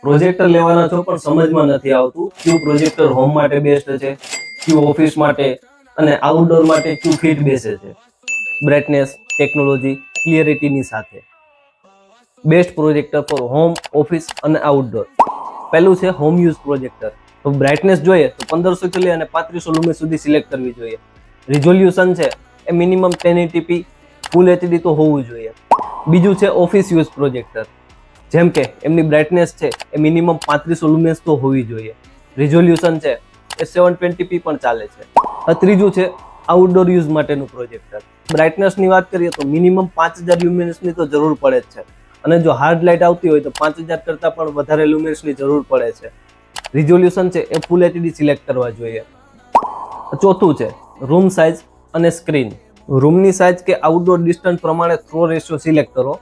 Projector લેવાના છો પણ સમજમાં નથી આવતું કયું પ્રોજેક્ટર હોમ માટે બેસ્ટ છે, કયું ઓફિસ માટે અને આઉટડોર માટે કયું ફિટ બેસે છે. બ્રાઇટનેસ, ટેકનોલોજી, ક્લિયરિટીની સાથે best projector four home, office અને આઉટડોર. પહેલું છે હોમ યુઝ પ્રોજેક્ટર. તો બ્રાઇટનેસ જોઈએ તો 1500 થી લઈ અને 3500 લુમેન સુધી સિલેક્ટ કરવી જોઈએ. રિઝોલ્યુશન છે એ મિનિમમ 1080p ફૂલ એચડી તો હોવું જોઈએ. બીજું છે ઓફિસ યુઝ પ્રોજેક્ટર. જેમ કે એમની બ્રાઇટનેસ છે એ મિનિમમ 3500 લુમેન્સ તો હોવી જોઈએ. રિઝોલ્યુશન છે એ 720p પણ ચાલે છે. ત્રીજું છે આઉટડોર યુઝ માટેનું પ્રોજેક્ટર. બ્રાઇટનેસની વાત કરીએ તો મિનિમમ 5000 લ્યુમેન્સની તો જરૂર પડે જ છે. અને જો હાર્ડ લાઇટ આવતી હોય તો 5000 કરતાં પણ વધારે લ્યુમેન્સની જરૂર પડે છે. રિઝોલ્યુશન છે એ ફૂલ એચડી સિલેક્ટ કરવા જોઈએ. ચોથું છે રૂમ સાઇઝ અને સ્ક્રીન. રૂમની સાઇઝ કે આઉટડોર ડિસ્ટન્સ પ્રમાણે થ્રો રેશિયો સિલેક્ટ કરો.